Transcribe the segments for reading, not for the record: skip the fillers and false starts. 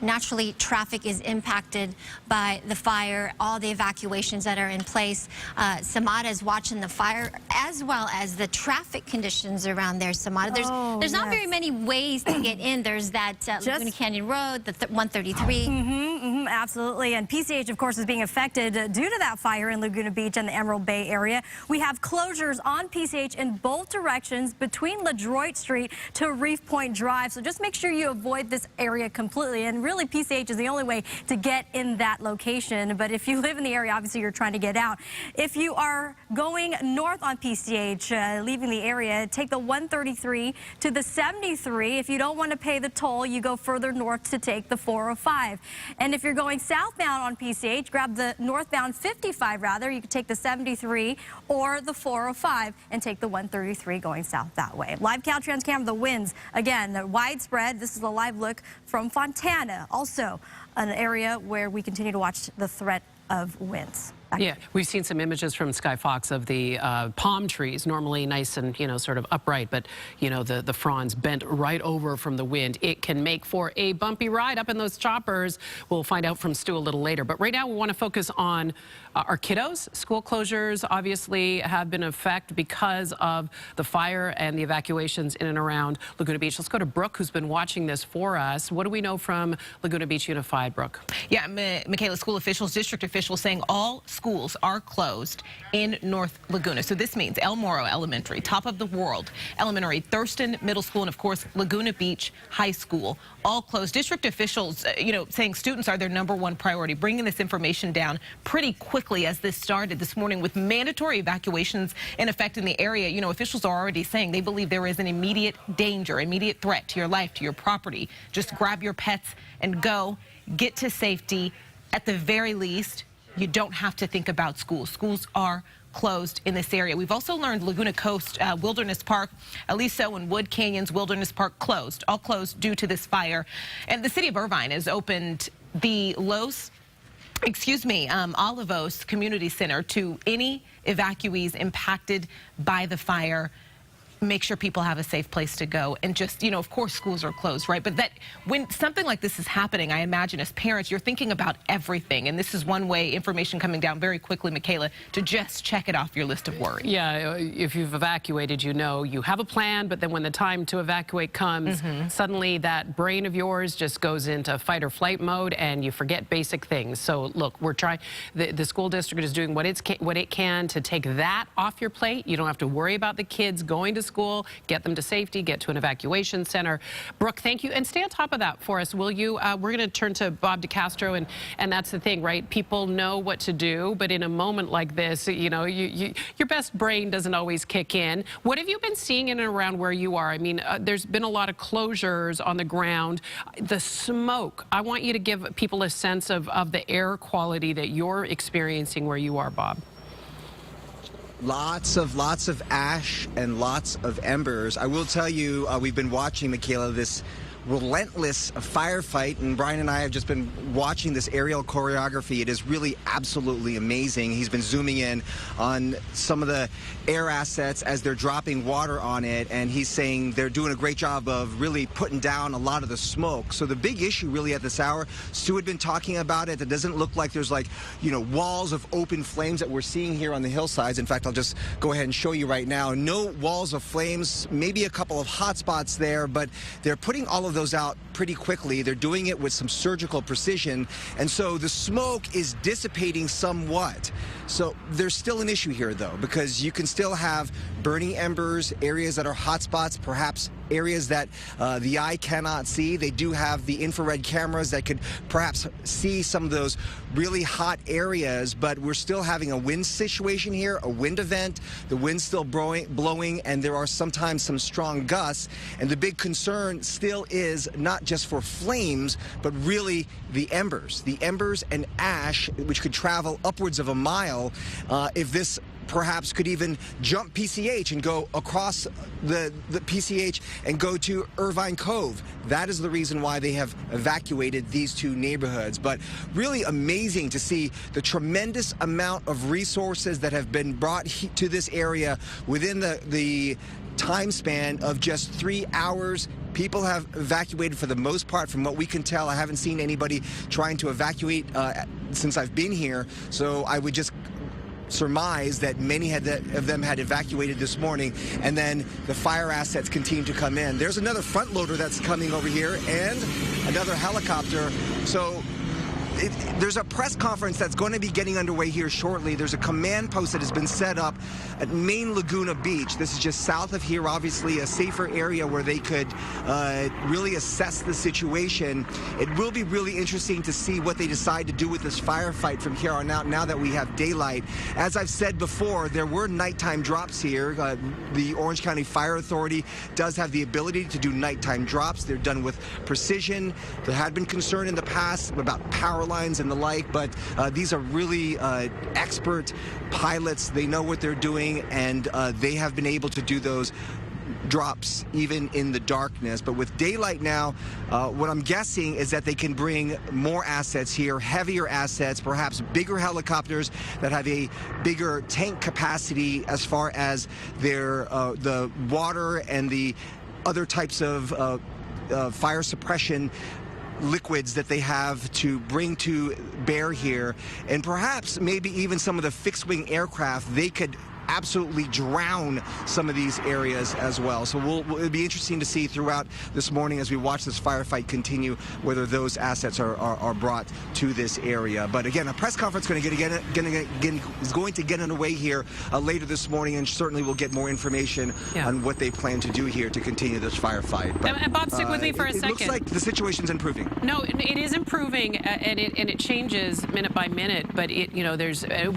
Naturally, traffic is impacted by the fire, all the evacuations that are in place. Samada is watching the fire as well as the traffic conditions around there. Samada, there's not very many ways to get in. There's that Laguna Canyon Road, the 133. Absolutely. And PCH, of course, is being affected due to that fire in Laguna Beach and the Emerald Bay area. We have closures on PCH in both directions between LaDroit Street to Reef Point Drive. So just make sure you avoid this area completely. And really, PCH is the only way to get in that location. But if you live in the area, obviously you're trying to get out. If you are going north on PCH, leaving the area, take the 133 to the 73. If you don't want to pay the toll, you go further north to take the 405. And if you're going southbound on PCH, grab the northbound 55 rather. You can take the 73 or the 405 and take the 133 going south that way. Live Caltrans camera, the winds, again, widespread. This is a live look from Fontana, also an area where we continue to watch the threat of winds. Yeah, we've seen some images from Sky Fox of the palm trees, normally nice and, sort of upright, but, the fronds bent right over from the wind. It can make for a bumpy ride up in those choppers. We'll find out from Stu a little later. But right now we want to focus on our kiddos. School closures obviously have been in effect because of the fire and the evacuations in and around Laguna Beach. Let's go to Brooke, who's been watching this for us. What do we know from Laguna Beach Unified, Brooke? Yeah, Michaela, school officials, district officials saying all schools are closed in North Laguna. So this means El Morro Elementary, Top of the World Elementary, Thurston Middle School, and of course Laguna Beach High School, all closed. District officials, saying students are their #1 priority, bringing this information down pretty quickly as this started this morning with mandatory evacuations in effect in the area. Officials are already saying they believe there is an immediate danger, immediate threat to your life, to your property. Just grab your pets and go, get to safety. At the very least, you don't have to think about schools. Schools are closed in this area. We've also learned Laguna Coast Wilderness Park, Aliso and Wood Canyons Wilderness Park closed, all closed due to this fire. And the city of Irvine has opened the Olivos Community Center to any evacuees impacted by the fire. Make sure people have a safe place to go. And just, of course, schools are closed, right? But that when something like this is happening, I imagine as parents, you're thinking about everything. And this is one way, information coming down very quickly, Michaela, to just check it off your list of worry. Yeah, if you've evacuated, you have a plan, but then when the time to evacuate comes, suddenly that brain of yours just goes into fight or flight mode and you forget basic things. So look, we're trying, the school district is doing what it can to take that off your plate. You don't have to worry about the kids going to school, get them to safety, get to an evacuation center. Brooke, thank you. And stay on top of that for us, will you? We're going to turn to Bob DeCastro, and that's the thing, right? People know what to do, but in a moment like this, your best brain doesn't always kick in. What have you been seeing in and around where you are? I mean, there's been a lot of closures on the ground. The smoke, I want you to give people a sense of the air quality that you're experiencing where you are, Bob. Lots of ash and lots of embers. I will tell you, we've been watching, Michaela, this relentless firefight, and Brian and I have just been watching this aerial choreography. It is really absolutely amazing. He's been zooming in on some of the air assets as they're dropping water on it, and he's saying they're doing a great job of really putting down a lot of the smoke. So the big issue really at this hour, Stu had been talking about it, it doesn't look like there's walls of open flames that we're seeing here on the hillsides. In fact, I'll just go ahead and show you right now. No walls of flames, maybe a couple of hot spots there, but they're putting all of those out pretty quickly. They're doing it with some surgical precision, and so the smoke is dissipating somewhat. So there's still an issue here, though, because you can still have burning embers, areas that are hot spots, perhaps areas that the eye cannot see. They do have the infrared cameras that could perhaps see some of those really hot areas, but we're still having a wind situation here, a wind event. The wind's still blowing, and there are sometimes some strong gusts. And the big concern still is not just for flames, but really the embers and ash, which could travel upwards of a mile if this perhaps could even jump PCH and go across the PCH and go to Irvine Cove. That is the reason why they have evacuated these two neighborhoods. But really amazing to see the tremendous amount of resources that have been brought to this area within the time span of just 3 hours. People have evacuated for the most part, from what we can tell. I haven't seen anybody trying to evacuate since I've been here, so I would just surmise that many of them had evacuated this morning, and then the fire assets continue to come in. There's another front loader that's coming over here and another helicopter. So there's a press conference that's going to be getting underway here shortly. There's a command post that has been set up at main Laguna Beach. This is just south of here, obviously a safer area where they could really assess the situation. It will be really interesting to see what they decide to do with this firefight from here on out, now that we have daylight. As I've said before, there were nighttime drops here. The Orange County Fire Authority does have the ability to do nighttime drops. They're done with precision. There had been concern in the past about power lines and the like, but these are really expert pilots. They know what they're doing, and they have been able to do those drops even in the darkness. But with daylight now, what I'm guessing is that they can bring more assets here, heavier assets, perhaps bigger helicopters that have a bigger tank capacity as far as their the water and the other types of fire suppression liquids that they have to bring to bear here, and perhaps maybe even some of the fixed-wing aircraft. They could absolutely drown some of these areas as well. So it'll be interesting to see throughout this morning as we watch this firefight continue whether those assets are brought to this area. But again, a press conference is going to get underway here later this morning, and certainly we'll get more information on what they plan to do here to continue this firefight. But, and Bob, stick with me for a second. It looks like the situation's improving. No, it is improving, and it changes minute by minute. But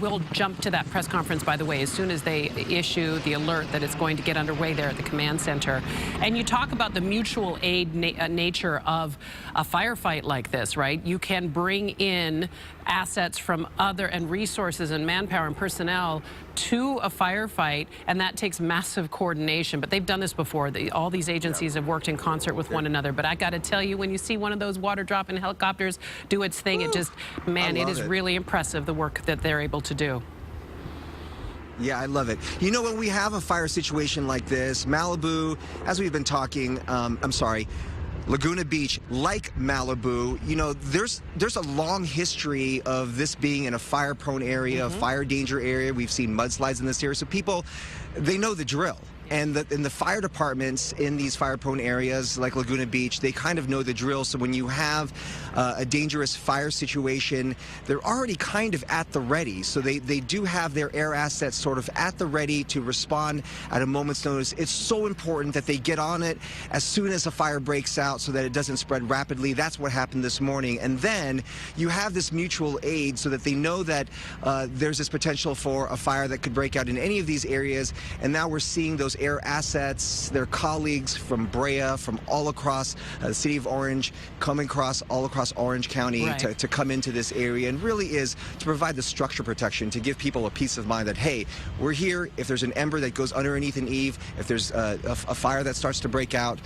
we'll jump to that press conference, by the way, as soon as they issue the alert that it's going to get underway there at the command center. And you talk about the mutual aid nature of a firefight like this, right? You can bring in assets from other and resources and manpower and personnel to a firefight, and that takes massive coordination. But they've done this before. All these agencies have worked in concert with one another. But I got to tell you, when you see one of those water dropping helicopters do its thing, it just, man, it is really impressive, the work that they're able to do. Yeah, I love it. You know, when we have a fire situation like this, Malibu, as we've been talking, Laguna Beach, like Malibu, you know, there's a long history of this being in a fire-prone area, a fire danger area. We've seen mudslides in this area, so people, they know the drill. And the fire departments in these fire-prone areas like Laguna Beach, they kind of know the drill. So when you have a dangerous fire situation, they're already kind of at the ready. So they do have their air assets sort of at the ready to respond at a moment's notice. It's so important that they get on it as soon as a fire breaks out so that it doesn't spread rapidly. That's what happened this morning. And then you have this mutual aid so that they know that there's this potential for a fire that could break out in any of these areas. And now we're seeing those air assets, their colleagues from Brea, from all across the city of Orange, coming across all across Orange County to come into this area, and really is to provide the structure protection, to give people a peace of mind that, hey, we're here. If there's an ember that goes underneath an eave, if there's a fire that starts to break out,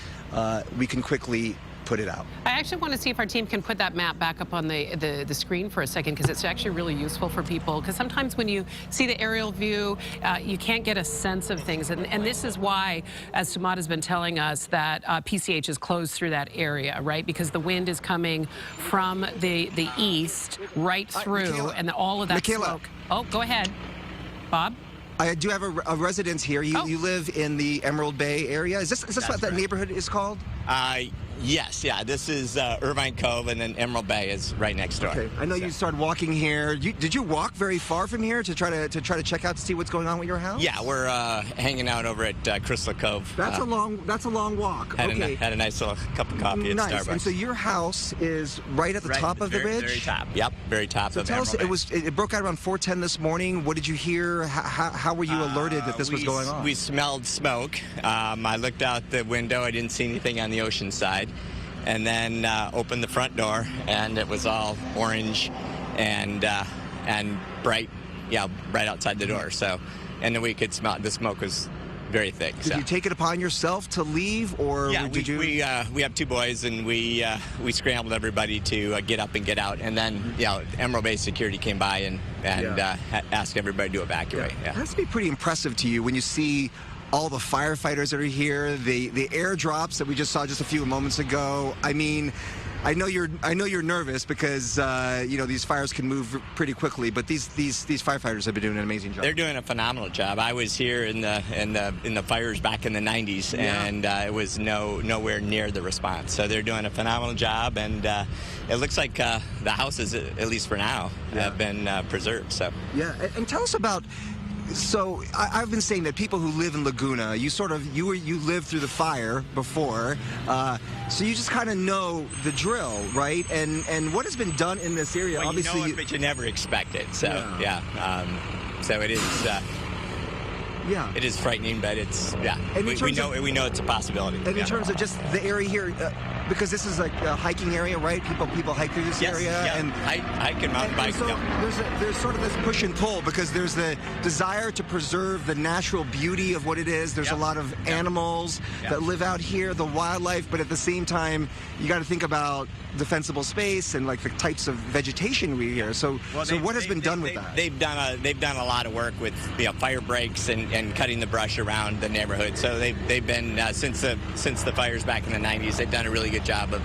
we can quickly put it out. I actually want to see if our team can put that map back up on the screen for a second, because it's actually really useful for people. Because sometimes when you see the aerial view, you can't get a sense of things. And this is why, as Sumad has been telling us, that PCH is closed through that area, right? Because the wind is coming from the east right through, and all of that smoke. Oh, go ahead, Bob. I do have a residence here. You live in the Emerald Bay area. Is this what that neighborhood is called? Yes, yeah. This is Irvine Cove, and then Emerald Bay is right next door. Okay. I know you started walking here. Did you walk very far from here to try to check out to see what's going on with your house? Yeah, we're hanging out over at Crystal Cove. That's a long walk. Had a nice little cup of coffee at Starbucks. And so your house is right at the top of the ridge? Very top. Yep, very top of Emerald Bay. Tell us, it broke out around 4:10 this morning. What did you hear? How were you alerted that this was going on? We smelled smoke. I looked out the window. I didn't see anything on the ocean side. And then opened the front door, and it was all orange and bright, right outside the door. So, and then we could smell it. The smoke was very thick. Did you take it upon yourself to leave, or did you? We have two boys, and we scrambled everybody to get up and get out. And then Emerald Bay security came by and asked everybody to evacuate. It has to be pretty impressive to you when you see all the firefighters that are here, the airdrops that we just saw just a few moments ago. I mean, I know you're nervous because you know, these fires can move pretty quickly, but these firefighters have been doing an amazing job. They're doing a phenomenal job. I was here in the fires back in the 90s, and it was nowhere near the response. So they're doing a phenomenal job, and it looks like the houses, at least for now, have been preserved. So yeah, and tell us about. So I've been saying that people who live in Laguna, you lived through the fire before, so you just kind of know the drill, right? And what has been done in this area? Well, obviously, you know it, but you never expect it. So so it is. It is frightening, but it's we know it's a possibility. And in terms of just the area here, because this is like a hiking area, right? People hike through this area, and hike and mountain bike. So there's sort of this push and pull because there's the desire to preserve the natural beauty of what it is. There's a lot of animals that live out here, the wildlife, but at the same time, you got to think about defensible space and like the types of vegetation we here. So what has been done with that? They've done a lot of work with fire breaks and cutting the brush around the neighborhood. So they've been since the fires back in the 90s. They've done a really good job of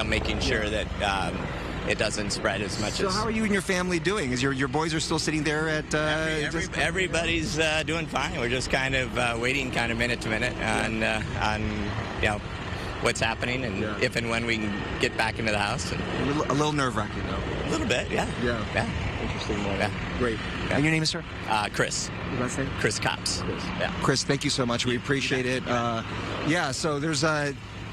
making sure that it doesn't spread as much. So how are you and your family doing? Is your boys are still sitting there at? Everybody's doing fine. We're just kind of waiting, kind of minute to minute on what's happening and if and when we can get back into the house. And a little nerve-wracking though. A little bit, yeah. Interesting. Yeah. Great. And your name is, sir? Chris. Your last name? Chris Cops. Chris, thank you so much. We appreciate it. So there's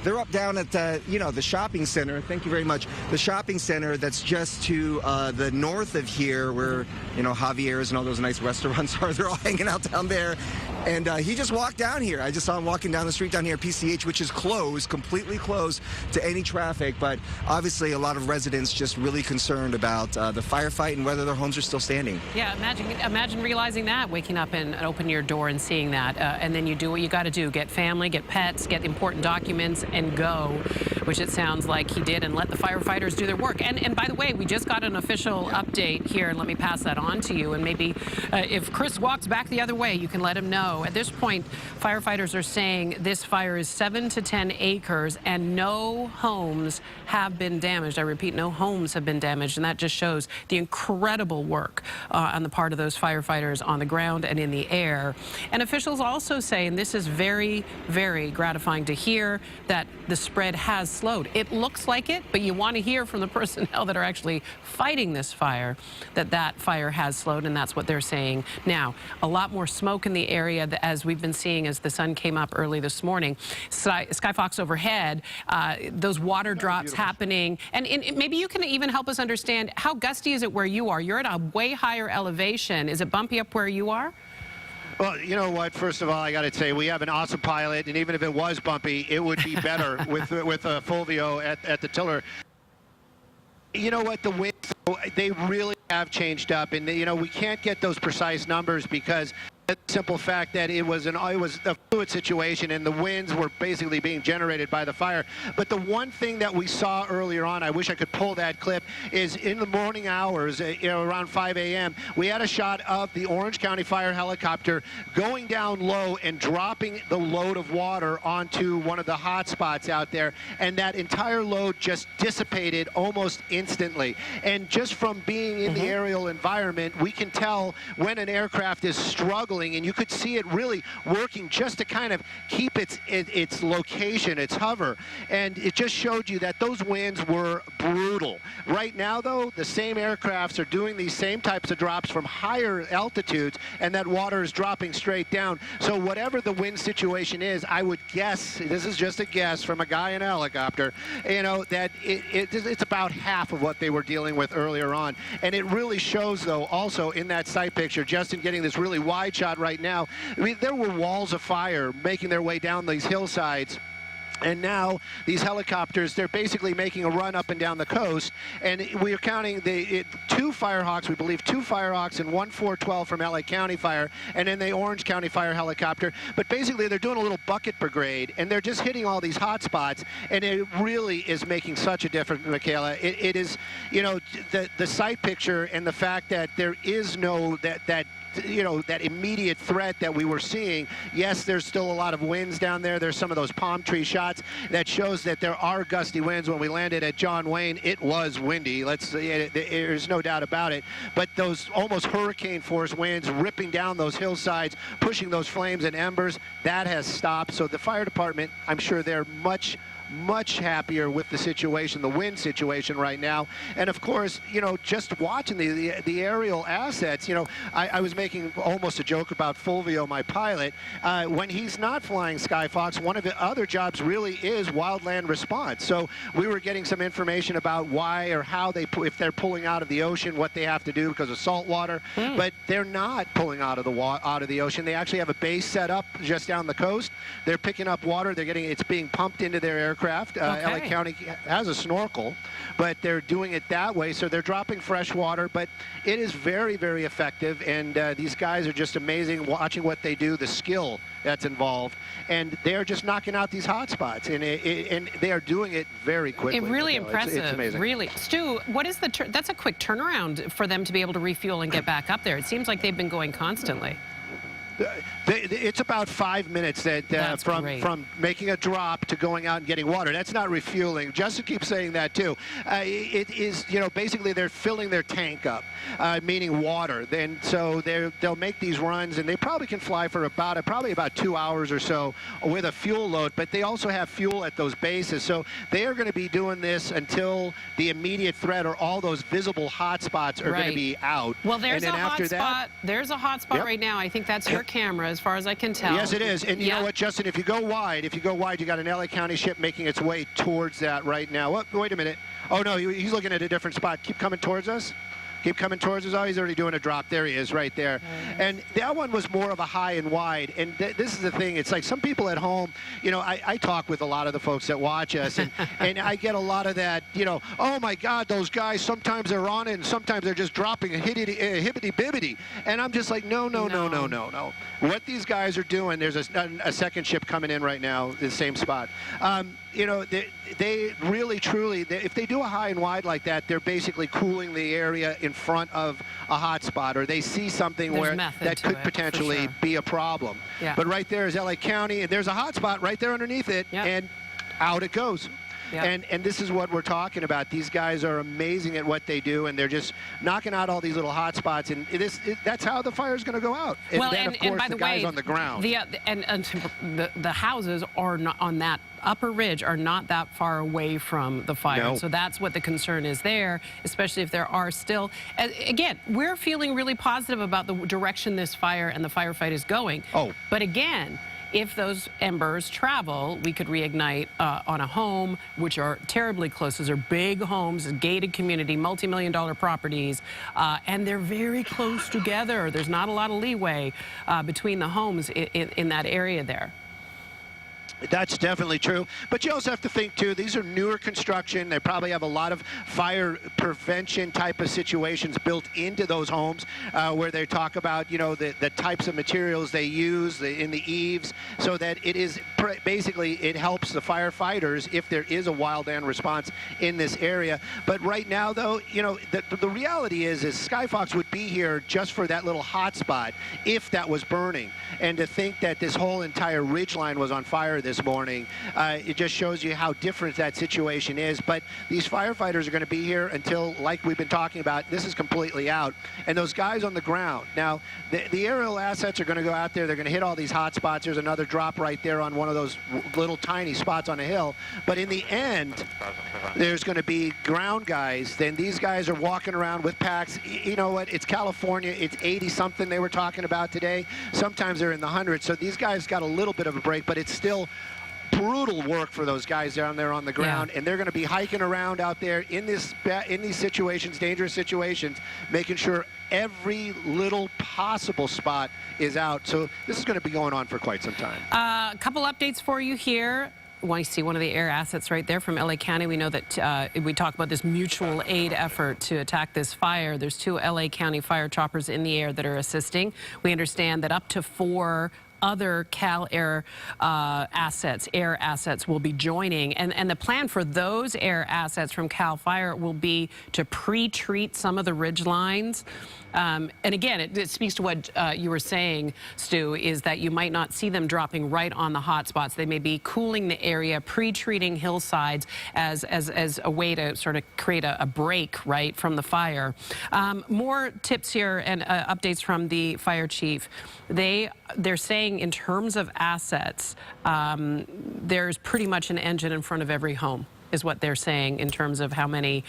they're up down at the shopping center. Thank you very much. The shopping center that's just to the north of here, where Javier's and all those nice restaurants are. They're all hanging out down there. And he just walked down here. I just saw him walking down the street down here at PCH, which is closed, completely closed to any traffic. But obviously, a lot of residents just really concerned about the firefight and whether their homes are still standing. Yeah, imagine realizing that, waking up and open your door and seeing that, and then you do what you got to do: get family, get pets, get important documents, and go, which it sounds like he did, and let the firefighters do their work. And by the way, we just got an official update here, and let me pass that on to you. And maybe if Chris walks back the other way, you can let him know. At this point, firefighters are saying this fire is 7 to 10 acres and no homes have been damaged. I repeat, no homes have been damaged, and that just shows the incredible work on the part of those firefighters on the ground and in the air. And officials also say, and this is very, very gratifying to hear, that the spread has slowed. It looks like it, but you want to hear from the personnel that are actually fighting this fire that fire has slowed, and that's what they're saying now. A lot more smoke in the area, as we've been seeing as the sun came up early this morning. Skyfox overhead, those water drops happening. And maybe you can even help us understand, how gusty is it where you are? You're at a way higher elevation. Is it bumpy up where you are? Well, you know what? First of all, I got to say we have an awesome pilot, and even if it was bumpy, it would be better with Fulvio at the tiller. You know what? The winds, they really have changed up, and we can't get those precise numbers because the simple fact that it was a fluid situation and the winds were basically being generated by the fire. But the one thing that we saw earlier on, I wish I could pull that clip, is in the morning hours, around 5 a.m., we had a shot of the Orange County Fire helicopter going down low and dropping the load of water onto one of the hot spots out there, and that entire load just dissipated almost instantly. And just from being in the aerial environment, we can tell when an aircraft is struggling, and you could see it really working just to kind of keep its location, its hover. And it just showed you that those winds were brutal. Right now, though, the same aircrafts are doing these same types of drops from higher altitudes, and that water is dropping straight down. So whatever the wind situation is, I would guess, this is just a guess from a guy in a helicopter, that it's about half of what they were dealing with earlier on. And it really shows, though, also in that site picture, Justin getting this really wide shot right now. I mean, there were walls of fire making their way down these hillsides. And now these helicopters, they're basically making a run up and down the coast. And we're counting two Firehawks, we believe 2 Firehawks and 1 412 from LA County Fire, and then the Orange County Fire helicopter. But basically they're doing a little bucket brigade, and they're just hitting all these hot spots. And it really is making such a difference, Michaela. It is, you know, the sight picture and the fact that there is no, that immediate threat that we were seeing. Yes, there's still a lot of winds down there. There's some of those palm tree shots that shows that there are gusty winds. When we landed at John Wayne, it was windy. There's no doubt about it. But those almost hurricane force winds ripping down those hillsides, pushing those flames and embers, that has stopped. So the fire department, I'm sure they're much happier with the situation, the wind situation right now. And of course, you know, just watching the aerial assets, you know, I was making almost a joke about Fulvio, my pilot. When he's not flying Skyfox, one of the other jobs really is wildland response. So we were getting some information about why or how if they're pulling out of the ocean, what they have to do because of salt water. But they're not pulling out of the ocean. They actually have a base set up just down the coast. They're picking up water. It's being pumped into their aircraft. LA County has a snorkel, but they're doing it that way, so they're dropping fresh water. But it is very, very effective, and these guys are just amazing watching what they do, the skill that's involved, and they're just knocking out these hot spots, and they are doing it very quickly. Really impressive. It's amazing. Really. Stu, what is that's a quick turnaround for them to be able to refuel and get back up there. It seems like they've been going constantly. It's about 5 minutes from making a drop to going out and getting water. That's not refueling. Justin keeps saying that too. It is, you know, basically they're filling their tank up, meaning water. Then so they'll make these runs, and they probably can fly for probably about 2 hours or so with a fuel load. But they also have fuel at those bases, so they are going to be doing this until the immediate threat or all those visible hot spots are going to be out. Well, there's a hot spot. There's a hot spot right now. I think that's your camera, as far as I can tell. Yes, it is. And you know what, Justin, if you go wide, you got an LA County ship making its way towards that right now. Wait a minute. Oh, no, he's looking at a different spot. Keep coming towards us. Keep coming towards us. Oh, he's already doing a drop. There he is, right there. And that one was more of a high and wide. And this is the thing. It's like some people at home, you know, I talk with a lot of the folks that watch us, and, and I get a lot of that, you know, oh, my God, those guys, sometimes they're on it, and sometimes they're just dropping a hibbity-bibbity. And I'm just like, no. What these guys are doing, there's a second ship coming in right now, the same spot. You know, they really, truly, if they do a high and wide like that, they're basically cooling the area in front of a hot spot, or they see something that could potentially be a problem. But right there is LA County, and there's a hot spot right there underneath it, and out it goes. And this is what we're talking about. These guys are amazing at what they do, and they're just knocking out all these little hot spots, and that's how the fire's going to go out. And well, then, of course, by the guys way, on the ground. The houses are not on that upper ridge, are not that far away from the fire. No. So that's what the concern is there, especially if there are still. Again, we're feeling really positive about the direction this fire and the firefight is going. But again, if those embers travel, we could reignite on a home, which are terribly close. Those are big homes, a gated community, multi-million-dollar properties, and they're very close together. There's not a lot of leeway between the homes in that area there. That's definitely true. But you also have to think, too, these are newer construction. They probably have a lot of fire prevention type of situations built into those homes where they talk about, you know, the types of materials they use in the eaves, so that it is basically it helps the firefighters if there is a wildland response in this area. But right now, though, you know, the reality is Skyfox would be here just for that little hot spot if that was burning. And to think that this whole entire ridgeline was on fire this morning, it just shows you how different that situation is. But these firefighters are going to be here until, like we've been talking about, this is completely out. And those guys on the ground. Now, the aerial assets are going to go out there. They're going to hit all these hot spots. There's another drop right there on one of those little tiny spots on a hill. But in the end, there's going to be ground guys. Then these guys are walking around with packs. You know what? It's California. It's 80-something they were talking about today. Sometimes they're in the hundreds. So these guys got a little bit of a break, but it's still brutal work for those guys down there on the ground, and they're going to be hiking around out there in these situations, dangerous situations, making sure every little possible spot is out. So this is going to be going on for quite some time. A couple updates for you here. Want to see one of the air assets right there from LA County? We know that we talk about this mutual aid effort to attack this fire. There's 2 LA County fire choppers in the air that are assisting. We understand that up to 4 other Cal Air air assets will be joining. And the plan for those air assets from Cal Fire will be to pre-treat some of the ridge lines. And again, it speaks to what you were saying, Stu, is that you might not see them dropping right on the hot spots. They may be cooling the area, pre-treating hillsides as a way to sort of create a break, right, from the fire. More tips here and updates from the fire chief. They're saying in terms of assets, there's pretty much an engine in front of every home, is what they're saying in terms of how many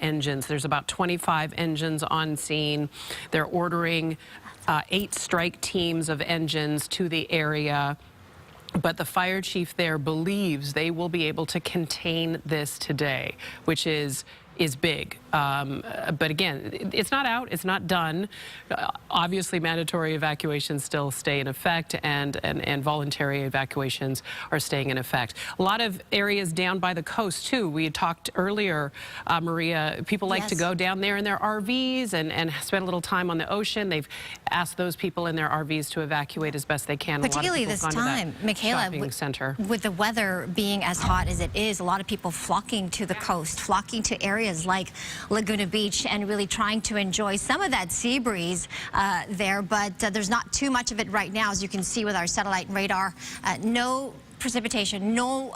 engines. There's about 25 engines on scene. They're ordering 8 strike teams of engines to the area. But the fire chief there believes they will be able to contain this today, which is big. But again, it's not out, it's not done. Obviously, mandatory evacuations still stay in effect, and voluntary evacuations are staying in effect. A lot of areas down by the coast, too. We had talked earlier, Maria, people like to go down there in their RVs and spend a little time on the ocean. They've asked those people in their RVs to evacuate as best they can. Particularly this time, Michaela, with the weather being as hot as it is, a lot of people flocking to the coast, flocking to areas like Laguna Beach and really trying to enjoy some of that sea breeze there, but there's not too much of it right now, as you can see with our satellite and radar. No precipitation, no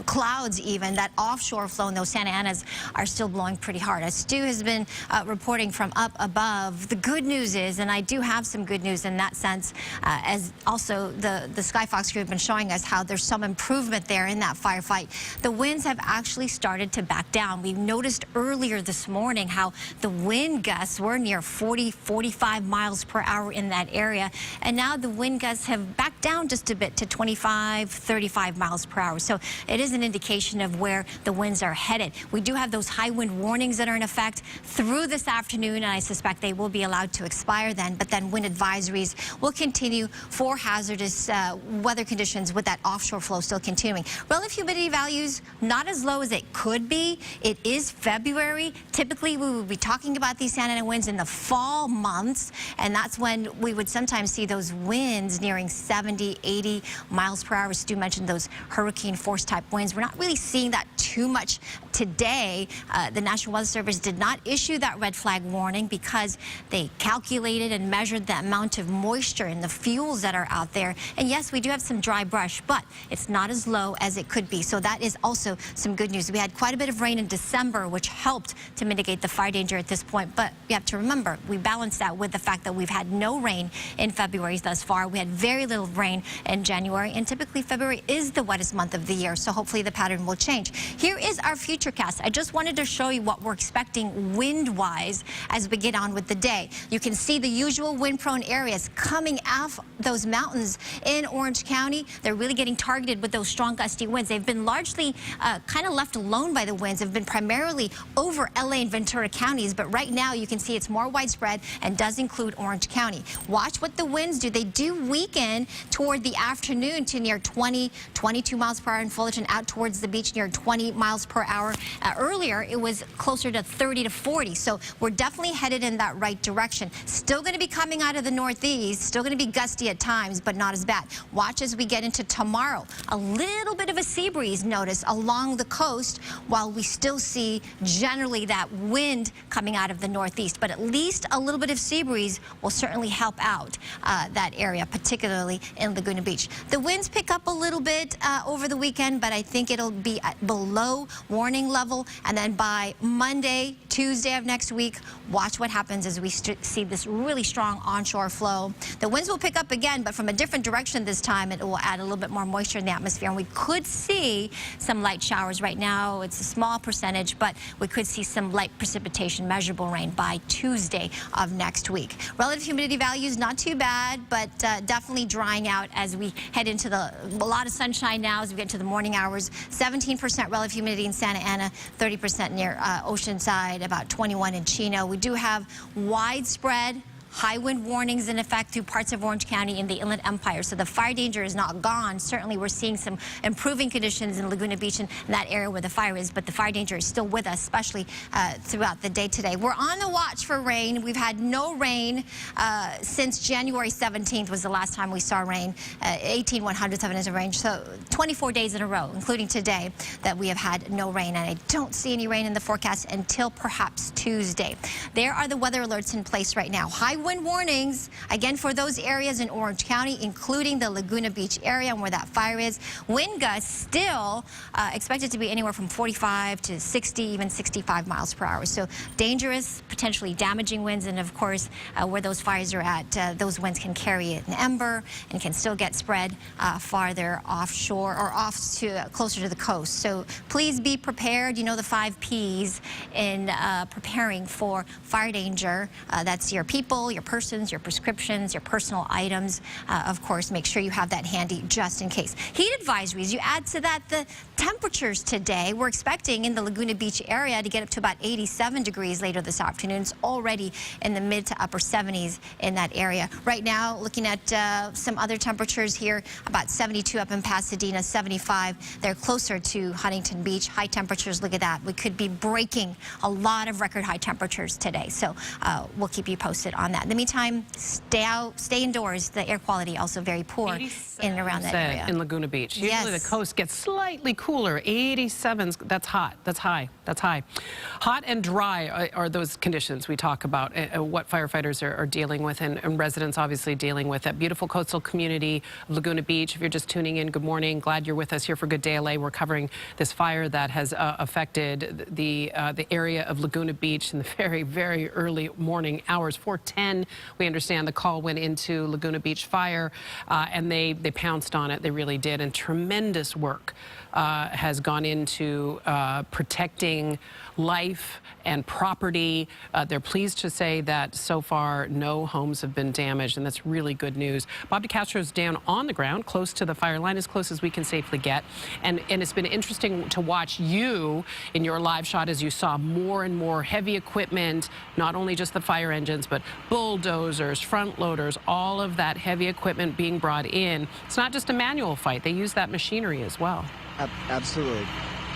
clouds even. That offshore flow and those Santa Anas are still blowing pretty hard. As Stu has been reporting from up above, the good news is, and I do have some good news in that sense, as also the Skyfox crew have been showing us how there's some improvement there in that firefight. The winds have actually started to back down. We noticed earlier this morning how the wind gusts were near 40, 45 miles per hour in that area, and now the wind gusts have backed down just a bit to 25, 35 miles per hour. So it is an indication of where the winds are headed. We do have those high wind warnings that are in effect through this afternoon, and I suspect they will be allowed to expire then, but then wind advisories will continue for hazardous weather conditions with that offshore flow still continuing. Relative humidity values not as low as it could be. It is February. Typically, we would be talking about these Santa Ana winds in the fall months, and that's when we would sometimes see those winds nearing 70, 80 miles per hour. Stu mentioned those hurricane force type winds. We're not really seeing that too much today. The National Weather Service did not issue that red flag warning because they calculated and measured the amount of moisture in the fuels that are out there. And yes, we do have some dry brush, but it's not as low as it could be. So that is also some good news. We had quite a bit of rain in December, which helped to mitigate the fire danger at this point. But you have to remember, we balanced that with the fact that we've had no rain in February thus far. We had very little rain in January, and typically February is the wettest month of the year, so hopefully the pattern will change. Here is our futurecast. I just wanted to show you what we're expecting wind-wise as we get on with the day. You can see the usual wind-prone areas coming off those mountains in Orange County. They're really getting targeted with those strong gusty winds. They've been largely kind of left alone by the winds. They've been primarily over LA and Ventura counties, but right now you can see it's more widespread and does include Orange County. Watch what the winds do. They do weaken toward the afternoon to near 20, 22 miles per hour in Fullerton, out towards the beach near 20 miles per hour. Earlier, it was closer to 30 to 40. So we're definitely headed in that right direction. Still going to be coming out of the northeast, still going to be gusty at times, but not as bad. Watch as we get into tomorrow. A little bit of a sea breeze, notice, along the coast, while we still see generally that wind coming out of the northeast. But at least a little bit of sea breeze will certainly help out that area, particularly in Laguna Beach. The winds pick up a little bit over the weekend, but I think it'll be at below warning level. And then by Monday, Tuesday of next week, watch what happens as we see this really strong onshore flow. The winds will pick up again, but from a different direction this time. It will add a little bit more moisture in the atmosphere, and we could see some light showers. Right now, it's a small percentage, but we could see some light precipitation, measurable rain by Tuesday of next week. Relative humidity values, not too bad, but definitely drying out as we head into a lot of sunshine now as we get into the morning hours. 17% relative humidity in Santa Ana, 30% near Oceanside, about 21 in Chino. We do have widespread high wind warnings in effect through parts of Orange County in the Inland Empire. So the fire danger is not gone. Certainly we're seeing some improving conditions in Laguna Beach and that area where the fire is, but the fire danger is still with us, especially throughout the day today. We're on the watch for rain. We've had no rain since January 17th was the last time we saw rain, 18/100th of an inch of rain. So 24 days in a row, including today, that we have had no rain. And I don't see any rain in the forecast until perhaps Tuesday. There are the weather alerts in place right now. High wind warnings, again, for those areas in Orange County, including the Laguna Beach area and where that fire is. Wind gusts still expected to be anywhere from 45 to 60, even 65 miles per hour. So dangerous, potentially damaging winds. And of course, where those fires are at, those winds can carry an ember and can still get spread farther offshore or closer to the coast. So please be prepared. You know the 5 Ps in preparing for fire danger. That's your people, your persons, your prescriptions, your personal items. Of course, make sure you have that handy just in case. Heat advisories, you add to that the temperatures today. We're expecting in the Laguna Beach area to get up to about 87 degrees later this afternoon. It's already in the mid to upper 70s in that area. Right now, looking at some other temperatures here, about 72 up in Pasadena, 75. They're closer to Huntington Beach. High temperatures, look at that. We could be breaking a lot of record high temperatures today. So we'll keep you posted on that. In the meantime, stay out, stay indoors. The air quality also very poor in and around that area. In Laguna Beach. Usually Yes. the coast gets slightly cooler. 87, that's hot. That's high. That's high. Hot and dry are those conditions we talk about, what firefighters are dealing with and residents obviously dealing with. That beautiful coastal community of Laguna Beach. If you're just tuning in, good morning. Glad you're with us here for Good Day LA. We're covering this fire that has affected the area of Laguna Beach in the very, very early morning hours. 4:10, we understand the call went into Laguna Beach Fire, and they pounced on it. They really did, and tremendous work has gone into protecting life and property. They're pleased to say that so far no homes have been damaged, and that's really good news. Bob DeCastro's down on the ground close to the fire line, as close as we can safely get, and it's been interesting to watch you in your live shot as you saw more and more heavy equipment, not only just the fire engines, but bulldozers, front loaders, all of that heavy equipment being brought in. It's not just a manual fight. They use that machinery as well. Absolutely.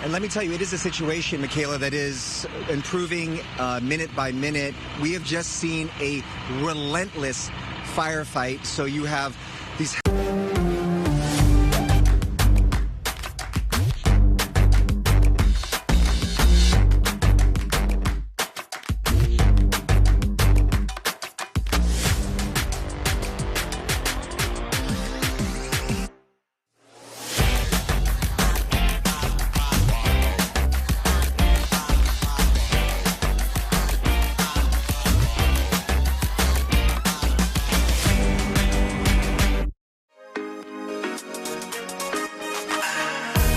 And let me tell you, it is a situation, Michaela, that is improving minute by minute. We have just seen a relentless firefight. So you have these...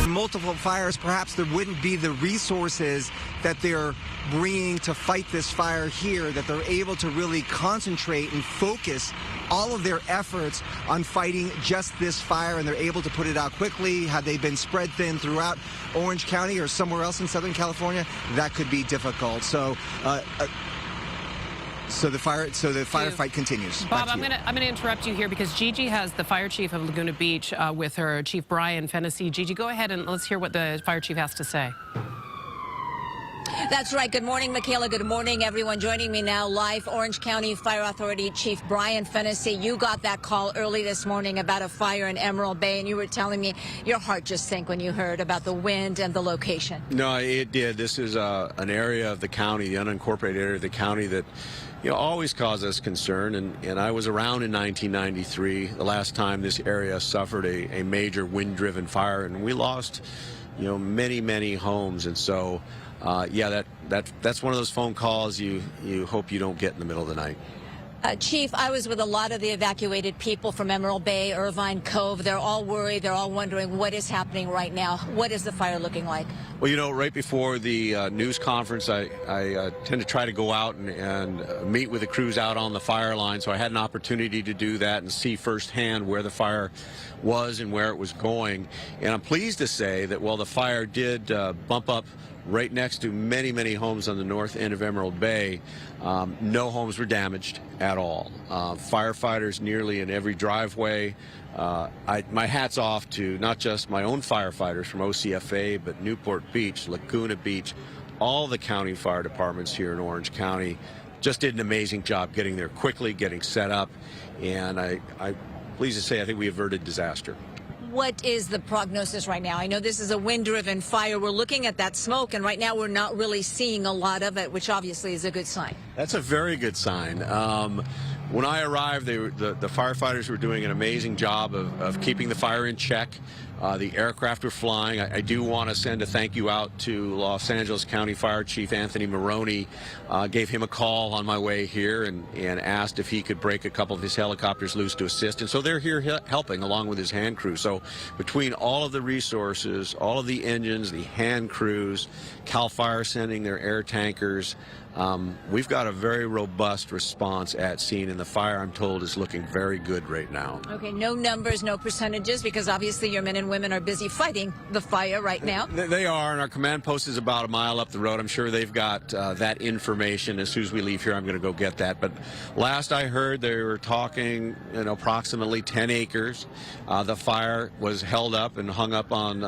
multiple fires, perhaps there wouldn't be the resources that they're bringing to fight this fire here, that they're able to really concentrate and focus all of their efforts on fighting just this fire, and they're able to put it out quickly. Had they been spread thin throughout Orange County or somewhere else in Southern California, that could be difficult. So the firefight continues. Bob, I'm gonna interrupt you here because Gigi has the fire chief of Laguna Beach with her, Chief Brian Fennessy. Gigi, go ahead and let's hear what the fire chief has to say. That's right. Good morning, Michaela. Good morning, everyone. Joining me now live, Orange County Fire Authority Chief Brian Fennessy. You got that call early this morning about a fire in Emerald Bay, and you were telling me your heart just sank when you heard about the wind and the location. No, it did. This is an area of the county, the unincorporated area of the county that always caused us concern, and I was around in 1993, the last time this area suffered a major wind-driven fire, and we lost, many homes, and so, yeah, that's one of those phone calls you hope you don't get in the middle of the night. Chief, I was with a lot of the evacuated people from Emerald Bay, Irvine Cove. They're all worried. They're all wondering what is happening right now. What is the fire looking like? Well, right before the news conference, I tend to try to go out and meet with the crews out on the fire line. So I had an opportunity to do that and see firsthand where the fire was and where it was going. And I'm pleased to say that while the fire did bump up right next to many, many homes on the north end of Emerald Bay. No homes were damaged at all. Firefighters nearly in every driveway. My hat's off to not just my own firefighters from OCFA, but Newport Beach, Laguna Beach, all the county fire departments here in Orange County just did an amazing job getting there quickly, getting set up, and I'm pleased to say I think we averted disaster. What is the prognosis right now? I know this is a wind-driven fire. We're looking at that smoke, and right now we're not really seeing a lot of it, which obviously is a good sign. That's a very good sign. When I arrived, the firefighters were doing an amazing job of keeping the fire in check. The aircraft were flying. I do want to send a thank you out to Los Angeles County Fire Chief Anthony Maroney. Gave him a call on my way here and asked if he could break a couple of his helicopters loose to assist. And so they're here helping along with his hand crew. So between all of the resources, all of the engines, the hand crews, CAL FIRE sending their air tankers, we've got a very robust response at scene, and the fire, I'm told, is looking very good right now. Okay, no numbers, no percentages, because obviously your men and women are busy fighting the fire right now. They are, and our command post is about a mile up the road. I'm sure they've got that information. As soon as we leave here, I'm going to go get that. But last I heard, they were talking, approximately 10 acres. The fire was held up and hung up on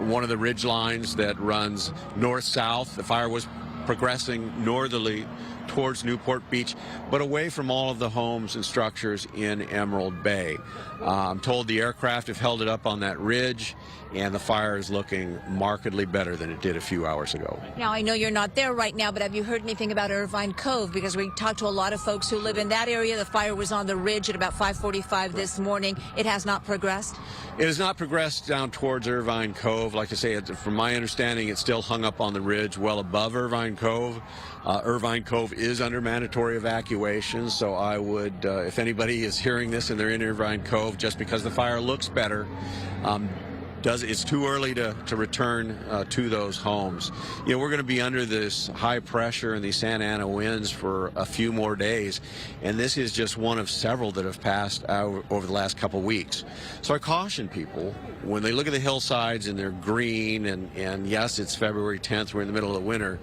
one of the ridge lines that runs north-south. The fire was progressing northerly towards Newport Beach, but away from all of the homes and structures in Emerald Bay. I'm told the aircraft have held it up on that ridge, and the fire is looking markedly better than it did a few hours ago. Now, I know you're not there right now, but have you heard anything about Irvine Cove? Because we talked to a lot of folks who live in that area. The fire was on the ridge at about 5:45 this morning. It has not progressed? It has not progressed down towards Irvine Cove. Like I say, from my understanding, it's still hung up on the ridge well above Irvine Cove. Irvine Cove is under mandatory evacuation, so I would, if anybody is hearing this and they're in Irvine Cove, just because the fire looks better, it's too early to return to those homes. We're going to be under this high pressure and these Santa Ana winds for a few more days, and this is just one of several that have passed out over the last couple weeks. So I caution people, when they look at the hillsides and they're green, and yes, it's February 10th, we're in the middle of the winter,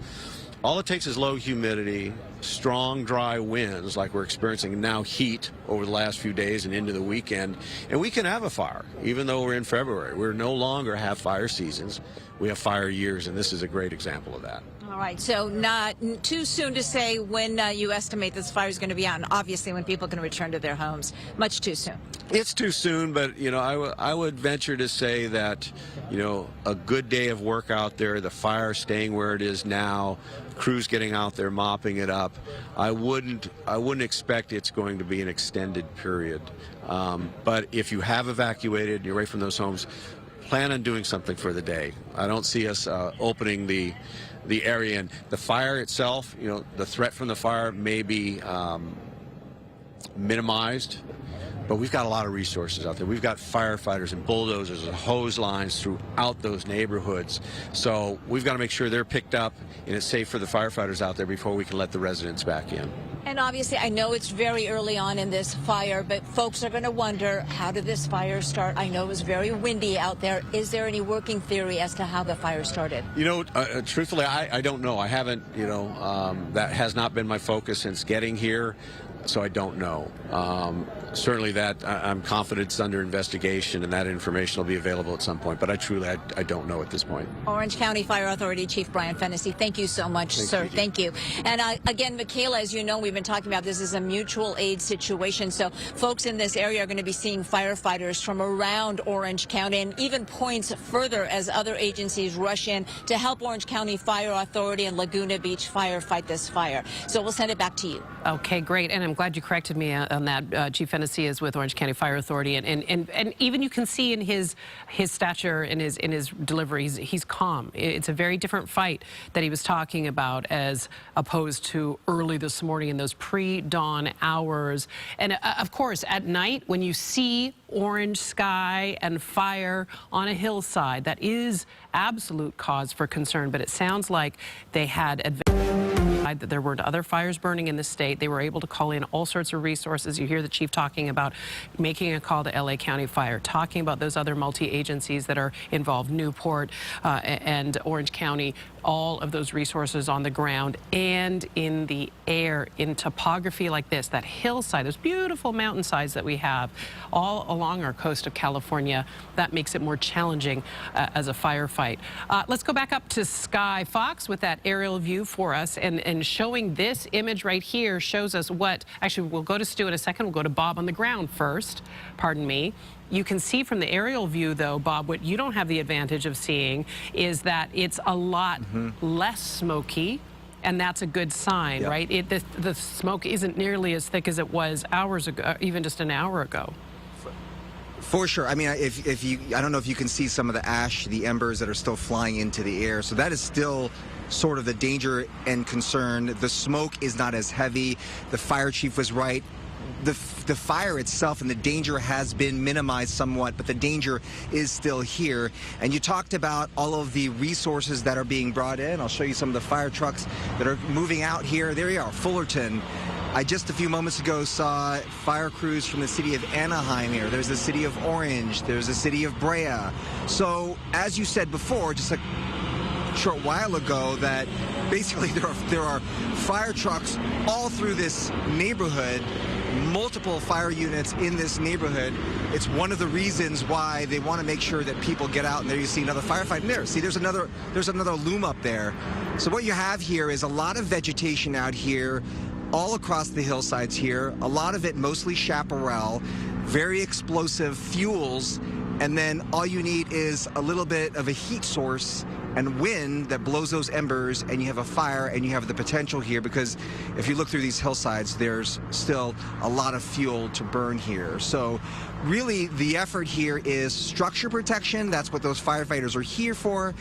all it takes is low humidity, strong, dry winds like we're experiencing now, heat over the last few days and into the weekend, and we can have a fire, even though we're in February. We no longer have fire seasons. We have fire years, and this is a great example of that. All right, so not too soon to say when you estimate this fire is going to be out, and obviously when people can return to their homes. Much too soon. It's too soon, but I would venture to say that a good day of work out there, the fire staying where it is now, crews getting out there mopping it up, I wouldn't expect it's going to be an extended period. But if you have evacuated and you're away from those homes, plan on doing something for the day. I don't see us opening the area, and the fire itself, the threat from the fire may be minimized, but we've got a lot of resources out there. We've got firefighters and bulldozers and hose lines throughout those neighborhoods. So we've got to make sure they're picked up and it's safe for the firefighters out there before we can let the residents back in. And obviously, I know it's very early on in this fire, but folks are going to wonder, how did this fire start? I know it was very windy out there. Is there any working theory as to how the fire started? Truthfully, I don't know. I haven't, that has not been my focus since getting here, so I don't know. Certainly that I'm confident it's under investigation and that information will be available at some point, but I don't know at this point. Orange County Fire Authority Chief Brian Fennessy, thank you so much, sir. Thank you. And again, Michaela, as you know, we've been talking about this is a mutual aid situation, so folks in this area are going to be seeing firefighters from around Orange County and even points further as other agencies rush in to help Orange County Fire Authority and Laguna Beach Fire fight this fire. So we'll send it back to you. Okay, great. And I'm glad you corrected me on that. Chief Fennessy is with Orange County Fire Authority, and even you can see in his stature, in his delivery, he's calm. It's a very different fight that he was talking about as opposed to early this morning in those pre-dawn hours. And of course, at night when you see orange sky and fire on a hillside, that is absolute cause for concern. But it sounds like they had that there weren't other fires burning in the state. They were able to call in all sorts of resources. You hear the chief talking about making a call to LA County Fire, talking about those other multi-agencies that are involved, Newport and Orange County, all of those resources on the ground and in the air, in topography like this, that hillside, those beautiful mountainsides that we have all along our coast of California, that makes it more challenging as a firefight. Let's go back up to Sky Fox with that aerial view for us, and showing this image right here shows us what, actually we'll go to Stu in a second, we'll go to Bob on the ground first, pardon me. You can see from the aerial view, though, Bob, what you don't have the advantage of seeing is that it's a lot less smoky, and that's a good sign, right? The smoke isn't nearly as thick as it was hours ago, even just an hour ago. For sure. I mean, if you, I don't know if you can see some of the ash, the embers that are still flying into the air. So that is still sort of the danger and concern. The smoke is not as heavy. The fire chief was right. The fire itself and the danger has been minimized somewhat, but the danger is still here. And you talked about all of the resources that are being brought in. I'll show you some of the fire trucks that are moving out here. There you are, Fullerton. I just a few moments ago saw fire crews from the city of Anaheim here. There's the city of Orange. There's the city of Brea. So as you said before, just a short while ago, that basically there are fire trucks all through this neighborhood, multiple fire units in this neighborhood. It's one of the reasons why they want to make sure that people get out. And there you see another firefight. And there, see, there's another loom up there. So what you have here is a lot of vegetation out here all across the hillsides here, a lot of it mostly chaparral, very explosive fuels, and then all you need is a little bit of a heat source and wind that blows those embers, and you have a fire, and you have the potential here, because if you look through these hillsides, there's still a lot of fuel to burn here. So really the effort here is structure protection. That's what those firefighters are here for.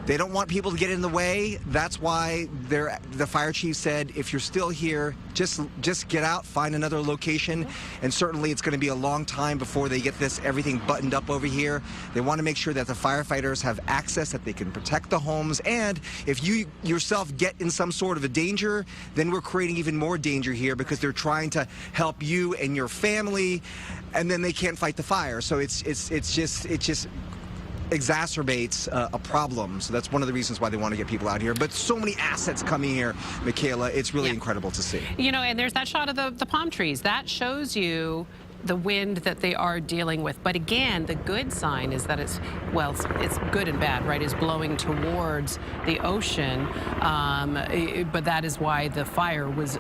They don't want people to get in the way. That's why the fire chief said, if you're still here, just get out, find another location. And certainly it's going to be a long time before they get everything buttoned up over here. They want to make sure that the firefighters have access, that they can protect the homes. And if you yourself get in some sort of a danger, then we're creating even more danger here, because they're trying to help you and your family, and then they can't fight the fire. So it just exacerbates a problem. So that's one of the reasons why they want to get people out here. But so many assets coming here, Michaela, it's really incredible to see. You know, and there's that shot of the palm trees. That shows you the wind that they are dealing with. But again, the good sign is that it's good and bad, right? Is blowing towards the ocean. But that is why the fire was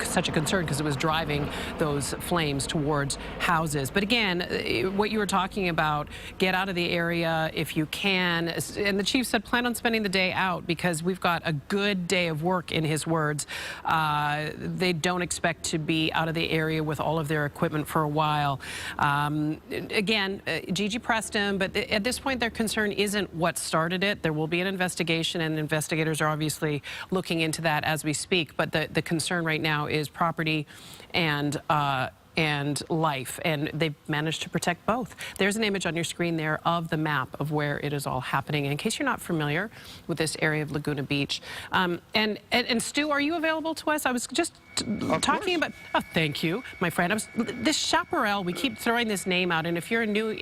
such a concern, because it was driving those flames towards houses. But again, what you were talking about, get out of the area if you can. And the chief said plan on spending the day out, because we've got a good day of work, in his words. They don't expect to be out of the area with all of their equipment for a while. Again, Gigi pressed him, but at this point their concern isn't what started it. There will be an investigation, and investigators are obviously looking into that as we speak. But the concern right now is property and life, and they've managed to protect both. There's an image on your screen there of the map of where it is all happening, in case you're not familiar with this area of Laguna Beach. And Stu, are you available to us? I was just talking about, thank you, my friend. This chaparral, we keep throwing this name out, and if you're a new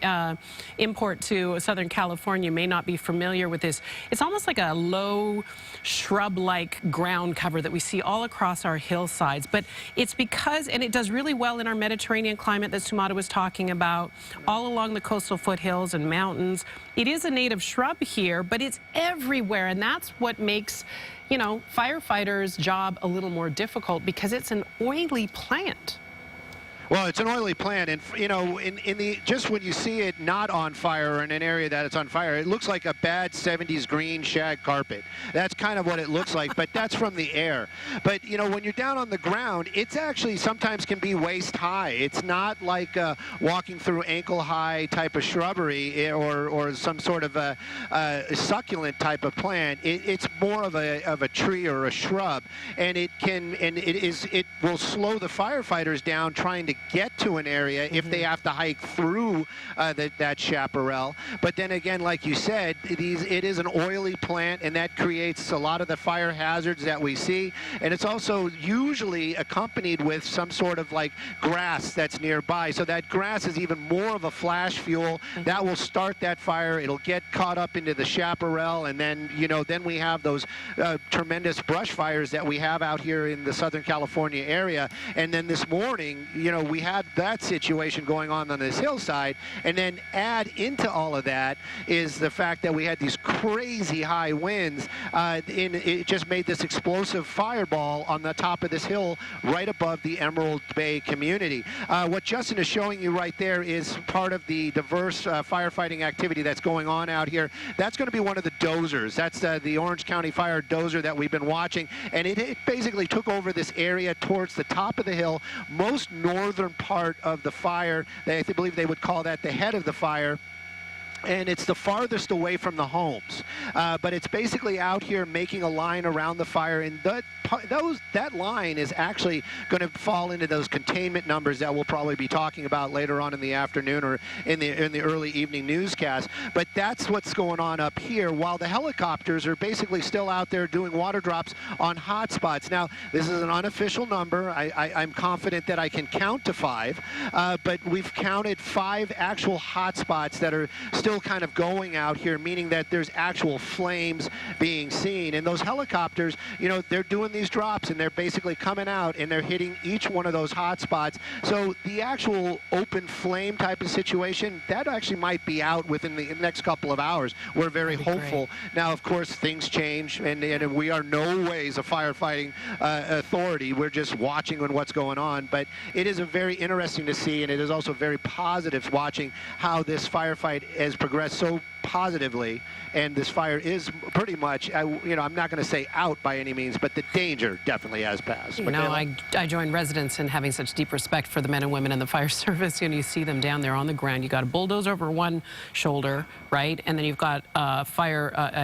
import to Southern California, you may not be familiar with this. It's almost like a low shrub-like ground cover that we see all across our hillsides, but it's because, and it does really well in our Mediterranean climate that Sumata was talking about, all along the coastal foothills and mountains. It is a native shrub here, but it's everywhere, and that's what makes, you know, firefighters' job a little more difficult, because it's an oily plant. Well, it's an oily plant, and you know, just when you see it not on fire, or in an area that it's on fire, it looks like a bad 70s green shag carpet. That's kind of what it looks like, but that's from the air. But you know, when you're down on the ground, it's actually sometimes can be waist high. It's not like walking through ankle high type of shrubbery, or some sort of a succulent type of plant. It's more of a tree or a shrub, and it will slow the firefighters down trying to get to an area if they have to hike through that chaparral. But then again, like you said, it is an oily plant, and that creates a lot of the fire hazards that we see. And it's also usually accompanied with some sort of like grass that's nearby. So that grass is even more of a flash fuel that will start that fire. It'll get caught up into the chaparral, and then, you know, then we have those tremendous brush fires that we have out here in the Southern California area. And then this morning, you know, we had that situation going on this hillside, and then add into all of that is the fact that we had these crazy high winds. It just made this explosive fireball on the top of this hill right above the Emerald Bay community. What Justin is showing you right there is part of the diverse firefighting activity that's going on out here. That's going to be one of the dozers. That's the Orange County Fire dozer that we've been watching, and it basically took over this area towards the top of the hill, most northern part of the fire. I believe they would call that the head of the fire. And it's the farthest away from the homes. But it's basically out here making a line around the fire, and that line is actually going to fall into those containment numbers that we'll probably be talking about later on in the afternoon or in the early evening newscast. But that's what's going on up here, while the helicopters are basically still out there doing water drops on hot spots. Now, this is an unofficial number. I'm confident that I can count to 5, but we've counted 5 actual hot spots that are still kind of going out here, meaning that there's actual flames being seen. And those helicopters, you know, they're doing these drops, and they're basically coming out and they're hitting each one of those hot spots. So the actual open flame type of situation, that actually might be out within the next couple of hours. We're very hopeful. Now, of course, things change, and we are no ways a firefighting authority. We're just watching on what's going on. But it is a very interesting to see, and it is also very positive watching how this firefight has progressed so positively, and this fire is pretty much, you know, I'm not going to say out by any means, but the danger definitely has passed. You know, I join residents in having such deep respect for the men and women in the fire service. You know, you see them down there on the ground. You got a bulldozer over one shoulder, right? And then you've got a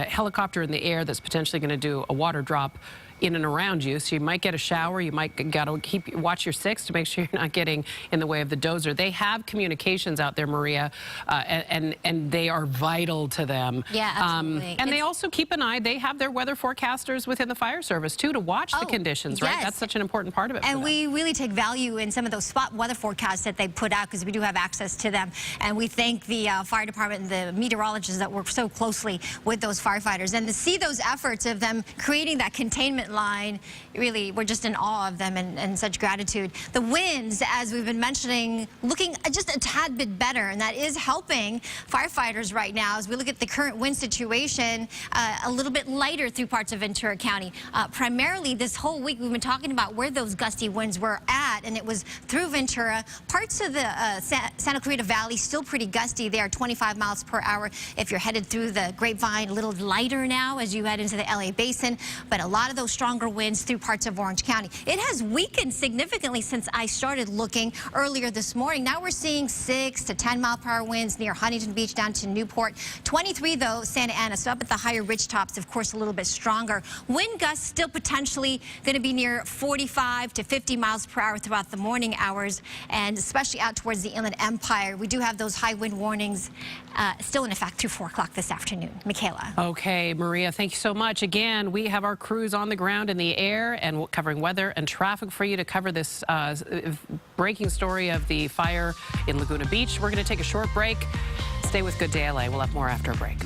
helicopter in the air that's potentially going to do a water drop in and around you, so you might get a shower. You might got to watch your 6 to make sure you're not getting in the way of the dozer. They have communications out there, Maria, and they are vital to them. Yeah, absolutely. And they also keep an eye. They have their weather forecasters within the fire service too to watch the conditions, right? Yes. That's such an important part of it. And we really take value in some of those spot weather forecasts that they put out, because we do have access to them. And we thank the fire department and the meteorologists that work so closely with those firefighters. And to see those efforts of them creating that containment line, really, we're just in awe of them, and such gratitude. The winds, as we've been mentioning, looking just a tad bit better, and that is helping firefighters right now. As we look at the current wind situation, a little bit lighter through parts of Ventura County. Primarily this whole week we've been talking about where those gusty winds were at, and it was through Ventura. Parts of the Santa Clarita Valley still pretty gusty. They are 25 miles per hour. If you're headed through the Grapevine, a little lighter now as you head into the LA Basin, but a lot of those stronger winds through parts of Orange County. It has weakened significantly since I started looking earlier this morning. Now we're seeing 6 to 10 mile per hour winds near Huntington Beach down to Newport. 23 though, Santa Ana. So up at the higher ridge tops, of course, a little bit stronger. Wind gusts still potentially going to be near 45 to 50 miles per hour throughout the morning hours, and especially out towards the Inland Empire. We do have those high wind warnings still in effect through 4 o'clock this afternoon. Michaela. Okay, Maria, thank you so much. Again, we have our crews on the ground in the air and covering weather and traffic for you to cover this breaking story of the fire in Laguna Beach. We're going to take a short break. Stay with Good Day LA. We'll have more after a break.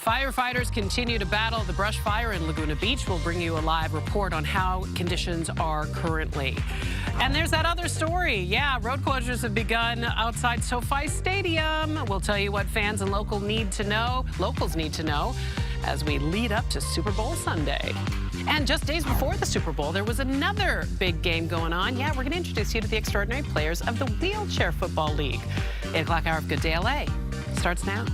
Firefighters continue to battle the brush fire in Laguna Beach. We'll bring you a live report on how conditions are currently. And there's that other story. Yeah, road closures have begun outside SoFi Stadium. We'll tell you what fans and locals need to know as we lead up to Super Bowl Sunday. And just days before the Super Bowl, there was another big game going on. Yeah, we're going to introduce you to the extraordinary players of the Wheelchair Football League. 8 o'clock hour of Good Day LA starts now.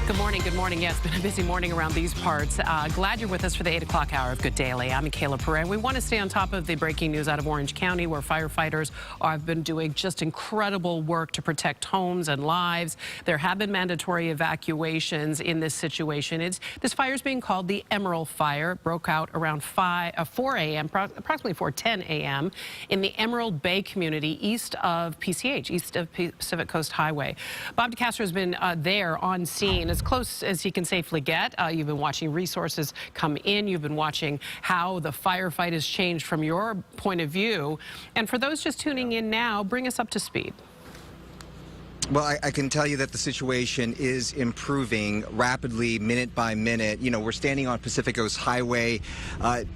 Good morning. Good morning. Yeah, it's been a busy morning around these parts. Glad you're with us for the 8 o'clock hour of Good Day LA. I'm Michaela Pereira. We want to stay on top of the breaking news out of Orange County, where firefighters have been doing just incredible work to protect homes and lives. There have been mandatory evacuations in this situation. This fire is being called the Emerald Fire. It broke out around 4 a.m., approximately 4:10 a.m. in the Emerald Bay community east of PCH, east of Pacific Coast Highway. Bob DeCastro has been there on scene, as close as he can safely get. You've been watching resources come in. You've been watching how the firefight has changed from your point of view. And for those just tuning in now, bring us up to speed. Well, I can tell you that the situation is improving rapidly, minute by minute. You know, we're standing on Pacific Coast Highway.